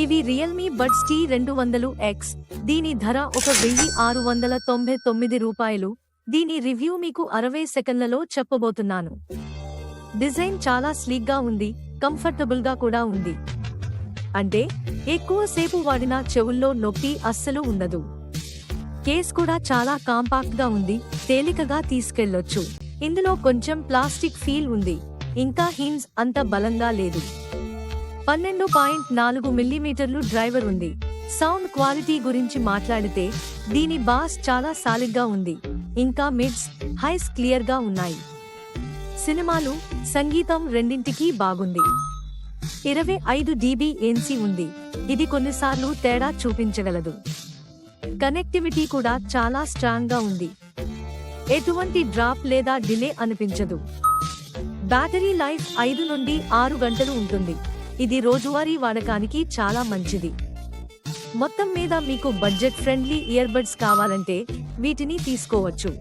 ఇవి Realme buds T200X. దీని ధర 1699 రూపాయలు. దీని రివ్యూ మీకు 60 సెకన్లలో చెప్పబోతున్నాను. డిజైన్ చాలా స్లీక్ గా ఉంది, కంఫర్టబుల్ గా కూడా ఉంది. అంటే ఎక్కువ సేపు వాడినా చెవుల్లో నొప్పి అస్సలు ఉండదు. కేస్ కూడా చాలా కాంపాక్ట్ గా ఉంది, తేలికగా తీసుకెళ్లొచ్చు. ఇందులో కొంచెం ప్లాస్టిక్ ఫీల్ ఉంది, ఇంకా హింజ్ అంత బలంగా లేదు. 12.4 మిల్లీమీటర్లు డ్రైవర్ ఉంది. సౌండ్ క్వాలిటీ గురించి మాట్లాడితే దీని బాస్ చాలా సాలిడ్ గా ఉంది, ఇంకా మిడ్స్, హైస్ క్లియర్ గా ఉన్నాయి. సినిమాలు, సంగీతం రెండింటికీ బాగుంది. 25 dB ANC ఉంది, ఇది కొన్నిసార్లు తేడా చూపించగలదు. కనెక్టివిటీ కూడా చాలా స్ట్రాంగ్ గా ఉంది, ఎటువంటి డ్రాప్ లేదా డిలే అనిపించదు. బ్యాటరీ లైఫ్ 5 నుండి 6 గంటలు ఉంటుంది, ఇది రోజువారీ వాడకానికి చాలా మంచిది. మొత్తం మీద మీకు బడ్జెట్ ఫ్రెండ్లీ ఇయర్బడ్స్ కావాలంటే వీటిని తీసుకోవచ్చు.